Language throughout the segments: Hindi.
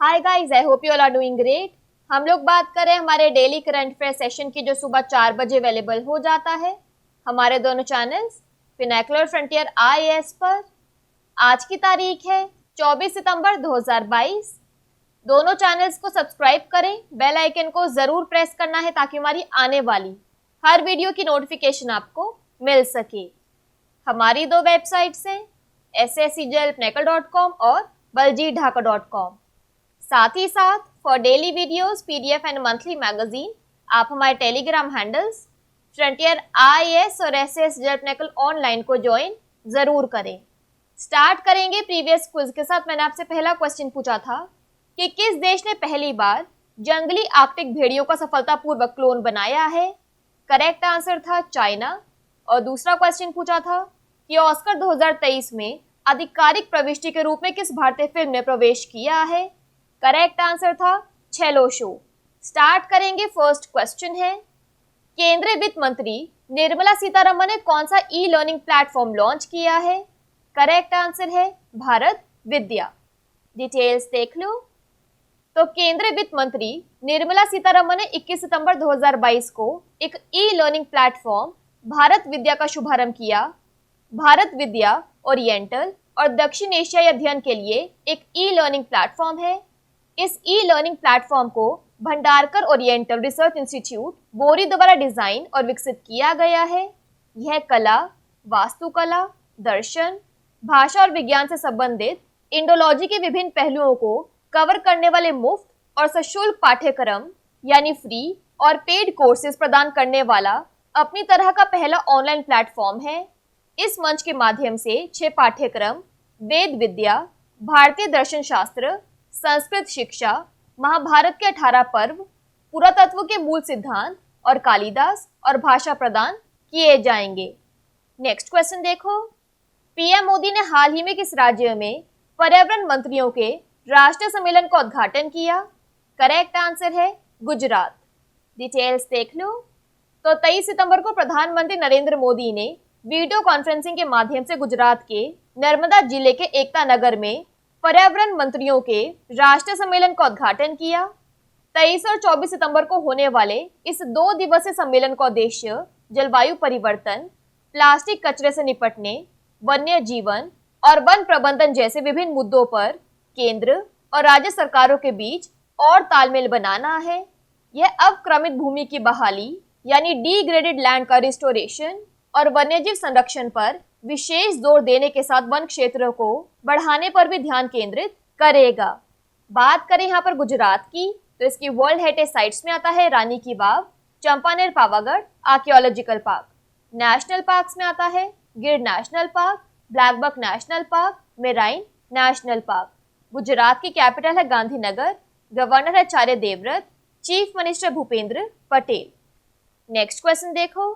Hi guys, I hope you all are doing great. हम लोग बात करें हमारे डेली करंट अफेयर सेशन की, जो सुबह 4 बजे अवेलेबल हो जाता है हमारे दोनों चैनल्स फिनेकुलर फ्रंटियर आईएएस पर। आज की तारीख है 24 सितंबर 2022। दोनों चैनल्स को सब्सक्राइब करें, बेल आइकन को जरूर प्रेस करना है ताकि हमारी आने वाली हर वीडियो की नोटिफिकेशन आपको मिल सके। हमारी दो वेबसाइट्स हैं sscjlpnekal.com और baljeetdhaka.com। साथ ही साथ for daily videos, PDF and monthly magazine आप हमारे टेलीग्राम हैंडल्स फ्रंटियर आईएएस और एसएस जलपनेकल ऑनलाइन को ज्वाइन जरूर करें। स्टार्ट करेंगे प्रीवियस क्विज के साथ। मैंने आपसे पहला क्वेश्चन पूछा था कि किस देश ने पहली बार जंगली आर्कटिक भेड़ियों का सफलतापूर्वक क्लोन बनाया है। करेक्ट आंसर था चाइना। और दूसरा क्वेश्चन पूछा था कि ऑस्कर 2023 में आधिकारिक प्रविष्टि के रूप में किस भारतीय फिल्म ने प्रवेश किया है। करेक्ट आंसर था छेलो शो। स्टार्ट करेंगे, फर्स्ट क्वेश्चन है केंद्रीय वित्त मंत्री निर्मला सीतारमण ने कौन सा ई लर्निंग प्लेटफॉर्म लॉन्च किया है। करेक्ट आंसर है भारत विद्या। डिटेल्स देख लो। तो केंद्रीय वित्त मंत्री निर्मला सीतारमण ने 21 सितंबर 2022 को एक ई लर्निंग प्लेटफॉर्म भारत विद्या का शुभारंभ किया। भारत विद्या ओरिएंटल और दक्षिण एशियाई अध्ययन के लिए एक ई लर्निंग प्लेटफॉर्म है। इस ई लर्निंग प्लेटफॉर्म को भंडारकर ओरिएंटल रिसर्च इंस्टीट्यूट बोरी द्वारा डिजाइन और विकसित किया गया है। यह कला, वास्तुकला, दर्शन, भाषा और विज्ञान से संबंधित इंडोलॉजी के विभिन्न पहलुओं को कवर करने वाले मुफ्त और सशुल्क पाठ्यक्रम यानी फ्री और पेड कोर्सेज प्रदान करने वाला अपनी तरह का पहला ऑनलाइन प्लेटफॉर्म है। इस मंच के माध्यम से 6 पाठ्यक्रम वेद विद्या, भारतीय दर्शन शास्त्र, संस्कृत शिक्षा, महाभारत के 18 पर्व, पुरातत्व के मूल सिद्धांत और कालिदास और भाषा प्रदान किए जाएंगे। नेक्स्ट क्वेश्चन देखो। पीएम मोदी ने हाल ही में किस राज्य में पर्यावरण मंत्रियों के राष्ट्रीय सम्मेलन का उद्घाटन किया। करेक्ट आंसर है गुजरात। डिटेल्स देख लो। तो 23 सितंबर को प्रधानमंत्री नरेंद्र मोदी ने वीडियो कॉन्फ्रेंसिंग के माध्यम से गुजरात के नर्मदा जिले के एकता नगर में पर्यावरण मंत्रियों के राष्ट्रीय सम्मेलन का उद्घाटन किया। 23 और 24 सितंबर को होने वाले इस 2 दिवसीय सम्मेलन का उद्देश्य जलवायु परिवर्तन, प्लास्टिक कचरे से निपटने, वन्य जीवन और वन प्रबंधन जैसे विभिन्न मुद्दों पर केंद्र और राज्य सरकारों के बीच और तालमेल बनाना है। यह अवक्रमित भूमि की बहाली यानी डिग्रेडेड लैंड का रिस्टोरेशन और वन्यजीव संरक्षण पर विशेष जोर देने के साथ वन क्षेत्रों को बढ़ाने पर भी ध्यान केंद्रित करेगा। बात करें यहाँ पर गुजरात की, तो इसकी वर्ल्ड हेरिटेज साइट्स में आता है रानी की Vav, Champaner Pavagadh archaeological park. National parks में आता है Gir national park, blackbuck national park, marine national park. Gujarat की कैपिटल है गांधीनगर, गवर्नर है Acharya Devvrat, chief minister Bhupendra Patel. Next question देखो।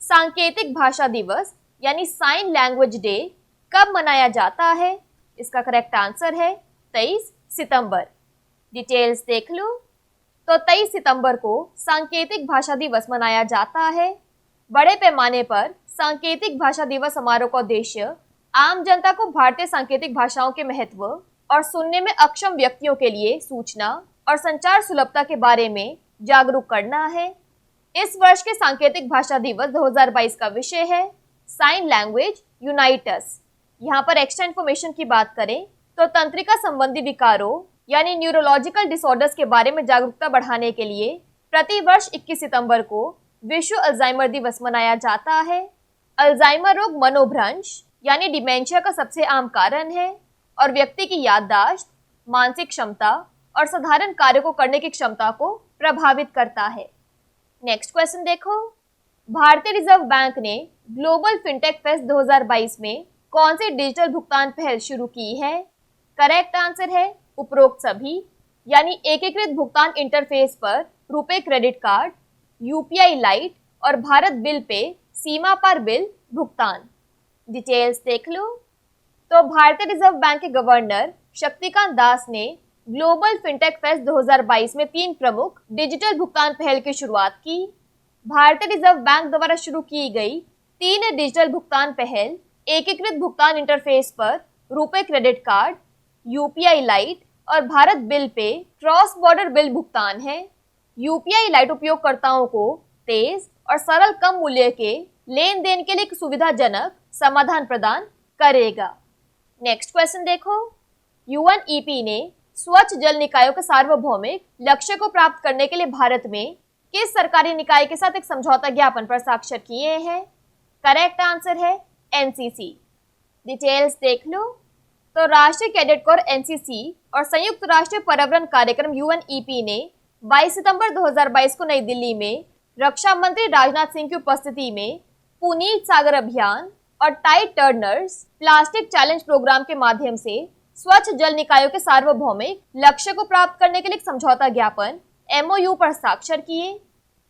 सांकेतिक भाषा दिवस यानी साइन लैंग्वेज डे कब मनाया जाता है। इसका करेक्ट आंसर है 23 सितंबर। डिटेल्स देख लो। तो 23 सितंबर को सांकेतिक भाषा दिवस मनाया जाता है। बड़े पैमाने पर सांकेतिक भाषा दिवस समारोह का उद्देश्य आम जनता को भारतीय सांकेतिक भाषाओं के महत्व और सुनने में अक्षम व्यक्तियों के लिए सूचना और संचार सुलभता के बारे में जागरूक करना है। इस वर्ष के सांकेतिक भाषा दिवस 2022 का विषय है साइन लैंग्वेज यूनाइट अस। यहाँ पर एक्स्ट्रा इन्फॉर्मेशन की बात करें तो तंत्रिका संबंधी विकारों यानी न्यूरोलॉजिकल डिसऑर्डर्स के बारे में जागरूकता बढ़ाने के लिए प्रति वर्ष 21 सितंबर को विश्व अल्जाइमर दिवस मनाया जाता है। अल्जाइमर रोग मनोभ्रंश यानी डिमेंशिया का सबसे आम कारण है और व्यक्ति की याददाश्त, मानसिक क्षमता और साधारण कार्य को करने की क्षमता को प्रभावित करता है। नेक्स्ट क्वेश्चन देखो। भारतीय रिजर्व बैंक ने ग्लोबल फिनटेक फेस्ट 2022 में कौन सी डिजिटल भुगतान पहल शुरू की है। करेक्ट आंसर है उपरोक्त सभी, यानी एकीकृत भुगतान इंटरफेस पर RuPay credit card, UPI lite और भारत बिल पे सीमा पार बिल भुगतान। डिटेल्स देख लो। तो भारतीय रिजर्व बैंक के गवर्नर शक्तिकांत दास ने ग्लोबल फिनटेक फेस्ट 2022 में 3 प्रमुख डिजिटल भुगतान पहल की शुरुआत की। भारतीय रिजर्व बैंक द्वारा शुरू की गई 3 डिजिटल भुगतान पहल एकीकृत भुगतान इंटरफेस पर RuPay credit card, UPI lite और Bharat bill pay cross border bill भुगतान है। यूपीआई लाइट उपयोगकर्ताओं को तेज और सरल कम मूल्य के लेन देन के लिए एक सुविधाजनक समाधान प्रदान करेगा। नेक्स्ट क्वेश्चन देखो, यूएनईपी ने स्वच्छ जल निकायों के सार्वभौमिक लक्ष्य को प्राप्त करने के लिए भारत में किस सरकारी निकाय के साथ एक समझौता ज्ञापन पर स्वाक्षर किए हैं? करेक्ट आंसर है एनसीसी। डिटेल्स देख लो। तो राष्ट्रीय कैडेट कोर एनसीसी और संयुक्त राष्ट्र पर्यावरण कार्यक्रम यूएनईपी ने 22 सितंबर 2022 को नई दिल्ली में रक्षा मंत्री राजनाथ सिंह की उपस्थिति में पुनीत सागर अभियान और Tide Turners plastic challenge programme के माध्यम से स्वच्छ जल निकायों के सार्वभौमिक लक्ष्य को प्राप्त करने के लिए समझौता ज्ञापन एमओयू पर हस्ताक्षर किए।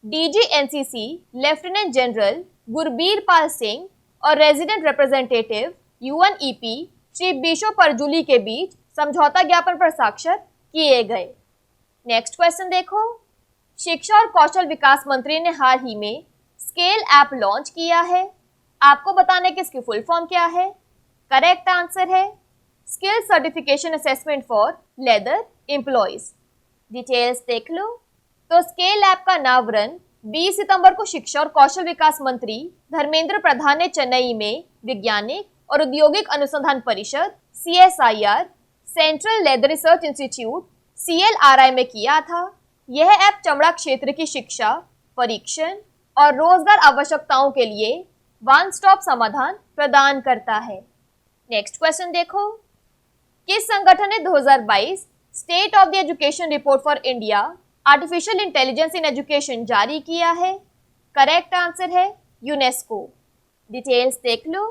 DG NCC lieutenant general Gurbir Pal Singh और resident representative UNEP Shri Bisho Parajuli के बीच समझौता ज्ञापन पर हस्ताक्षर किए गए। नेक्स्ट क्वेश्चन देखो, शिक्षा और कौशल विकास मंत्री ने हाल ही में स्केल ऐप लॉन्च किया है। आपको बताने की इसकी फुल फॉर्म क्या है? करेक्ट आंसर है skill certification assessment for leather employees. Details देख लो। तो स्केल ऐप का अनावरण 20 सितंबर को शिक्षा और कौशल विकास मंत्री धर्मेंद्र प्रधान ने चेन्नई में वैज्ञानिक और औद्योगिक अनुसंधान परिषद CSIR central leather research institute CLRI में किया था। यह ऐप चमड़ा क्षेत्र की शिक्षा, परीक्षण और रोजगार आवश्यकताओं के लिए वन स्टॉप समाधान प्रदान करता है। नेक्स्ट क्वेश्चन देखो, किस संगठन ने 2022 state of the education report for India artificial intelligence in education जारी किया है? करेक्ट आंसर है यूनेस्को। डिटेल्स देख लो।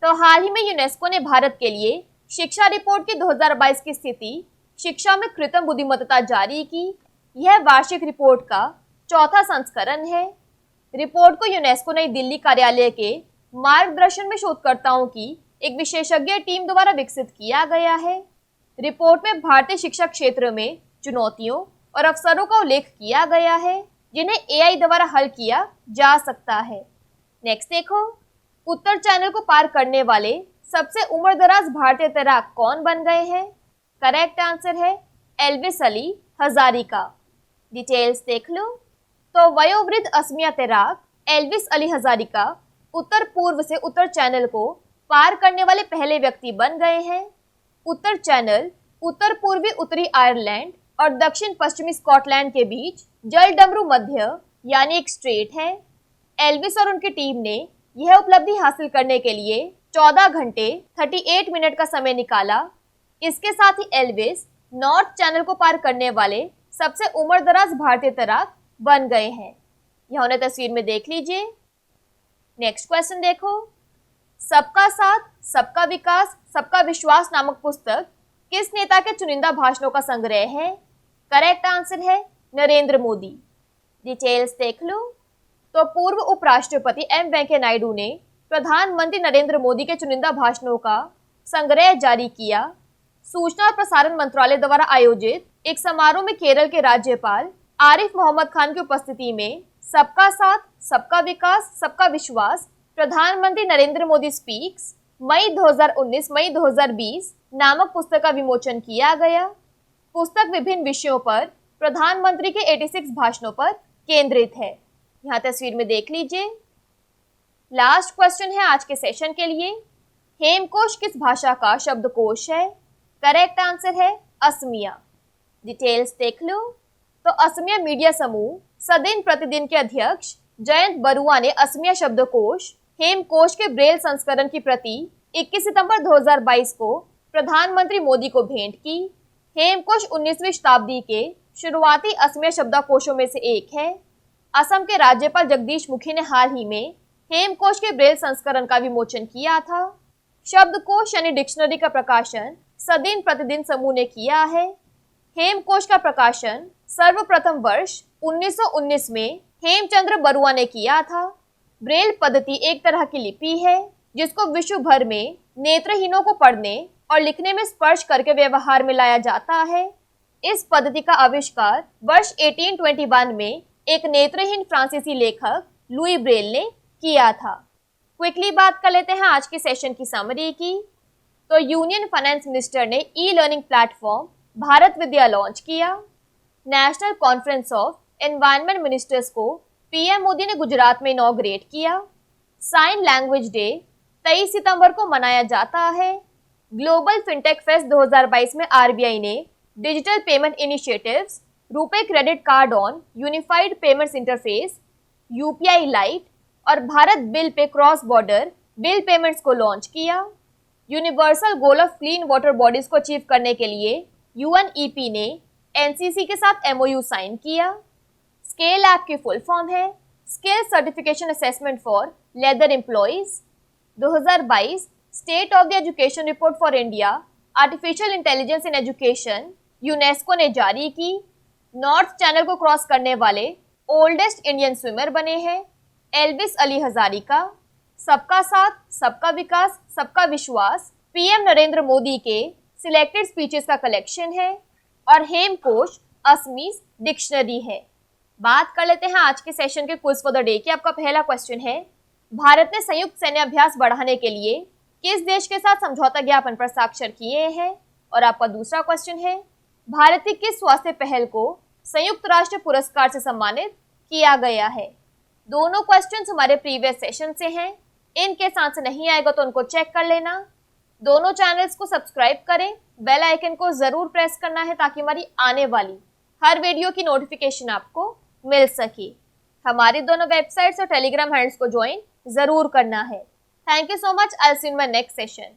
तो हाल ही में यूनेस्को ने भारत के लिए शिक्षा रिपोर्ट की 2022 की स्थिति शिक्षा में कृत्रिम बुद्धिमत्ता जारी की। यह वार्षिक रिपोर्ट का चौथा संस्करण है। रिपोर्ट को यूनेस्को नई दिल्ली कार्यालय के मार्गदर्शन में शोधकर्ताओं की एक विशेषज्ञ टीम द्वारा विकसित किया गया है। रिपोर्ट में भारतीय शिक्षा क्षेत्र में चुनौतियों और अवसरों का उल्लेख किया गया है जिन्हें AI द्वारा हल किया जा सकता है। नेक्स्ट देखो, उत्तर चैनल को पार करने वाले सबसे उम्रदराज भारतीय तैराक कौन बन गए हैं? करेक्ट आंसर है एल्विस अली हजारिका। डिटेल्स देख लो। तो वयोवृद्ध असमिया तैराक एल्विस अली हजारिका उत्तर पूर्व से उत्तर चैनल को पार करने वाले पहले व्यक्ति बन गए हैं। उत्तर चैनल उत्तर पूर्वी उत्तरी आयरलैंड और दक्षिण पश्चिमी स्कॉटलैंड के बीच जल डमरू मध्य यानी एक स्ट्रेट है। एल्विस और उनकी टीम ने यह उपलब्धि हासिल करने के लिए 14 घंटे 38 मिनट का समय निकाला। इसके साथ ही एल्विस नॉर्थ चैनल को पार करने वाले सबसे उम्रदराज भारतीय तैराक बन गए हैं। यह उन्हें तस्वीर में देख लीजिए। नेक्स्ट क्वेश्चन देखो, सबका साथ सबका विकास सबका विश्वास नामक पुस्तक किस नेता के चुनिंदा भाषणों का संग्रह है? करेक्ट आंसर है नरेंद्र मोदी। डिटेल्स देख लो। तो पूर्व उपराष्ट्रपति एम वेंकैया नायडू ने प्रधानमंत्री नरेंद्र मोदी के चुनिंदा भाषणों का संग्रह जारी किया। सूचना और प्रसारण मंत्रालय द्वारा आयोजित एक समारोह में केरल के राज्यपाल आरिफ मोहम्मद खान की उपस्थिति में सबका साथ सबका विकास सबका विश्वास प्रधानमंत्री नरेंद्र मोदी स्पीक्स मई 2019 मई 2020 नामक पुस्तक का विमोचन किया गया। पुस्तक विभिन्न विषयों पर प्रधानमंत्री के 86 भाषणों पर केंद्रित है। यहाँ तस्वीर में देख लीजिए। लास्ट क्वेश्चन है आज के सेशन के लिए, हेमकोश किस भाषा का शब्दकोश है? करेक्ट आंसर है असमिया। डिटेल्स देख लो। तो असमिया मीडिया समूह सदिन प्रतिदिन के अध्यक्ष जयंत बरुआ ने असमिया शब्दकोश हेमकोश के ब्रेल संस्करण की प्रति 21 सितंबर 2022 को प्रधानमंत्री मोदी को भेंट की। हेमकोश 19वीं शताब्दी के शुरुआती असमिया शब्दकोशों में से एक है। असम के राज्यपाल जगदीश मुखी ने हाल ही में हेमकोश के ब्रेल संस्करण का विमोचन किया था। शब्दकोश यानी डिक्शनरी का प्रकाशन सदिन प्रतिदिन समूह ने किया है। हेमकोश का प्रकाशन सर्वप्रथम वर्ष 1919 में हेमचंद्र बरुआ ने किया था। ब्रेल पद्धति एक तरह की लिपि है जिसको विश्व भर में नेत्रहीनों को पढ़ने और लिखने में स्पर्श करके व्यवहार में लाया जाता है। इस पद्धति का आविष्कार वर्ष 1821 में एक नेत्रहीन फ्रांसीसी लेखक लुई ब्रेल ने किया था। क्विकली बात कर लेते हैं आज के सेशन की समरी की। तो यूनियन फाइनेंस मिनिस्टर ने ई लर्निंग प्लेटफॉर्म भारत विद्या लॉन्च किया। National conference of environment ministers को पीएम मोदी ने गुजरात में इनॉग्रेट किया। साइन लैंग्वेज डे 23 सितंबर को मनाया जाता है। ग्लोबल फिनटेक फेस्ट 2022 में आरबीआई ने digital payment initiatives, RuPay credit card on unified payments interface, UPI lite और Bharat bill pay cross border bill payments को लॉन्च किया। Universal goal of clean water bodies को अचीव करने के लिए यूएनईपी ने एनसीसी के साथ एमओयू साइन किया। स्केल ऐप की फुल फॉर्म है skill certification assessment for leather employees. 2022 state of the education report for India artificial intelligence in education UNESCO ने जारी की। नॉर्थ चैनल को क्रॉस करने वाले ओल्डेस्ट इंडियन स्विमर बने हैं एल्विस अली हजारिका। सबका साथ, सबका विकास, सबका विश्वास पीएम नरेंद्र मोदी के सिलेक्टेड स्पीचेस का कलेक्शन है और हेमकोश असमीज डिक्शनरी है। बात कर लेते हैं आज के सेशन के क्विज फॉर द डे की। आपका पहला क्वेश्चन है, भारत ने संयुक्त सैन्य अभ्यास बढ़ाने के लिए किस देश के साथ समझौता ज्ञापन पर हस्ताक्षर किए हैं? और आपका दूसरा क्वेश्चन है, भारत की किस स्वास्थ्य पहल को संयुक्त राष्ट्र पुरस्कार से सम्मानित किया गया है? दोनों क्वेश्चंस हमारे प्रीवियस सेशन से हैं। इनके साथ नहीं आएगा तो उनको चेक कर लेना। दोनों चैनल्स को सब्सक्राइब करें, बेल आइकन को जरूर प्रेस करना है ताकि हमारी आने वाली हर वीडियो की नोटिफिकेशन आपको मिल सके। हमारी दोनों वेबसाइट्स और टेलीग्राम हैंडल्स को ज्वाइन जरूर करना है। Thank you so much. I will see you in my next session.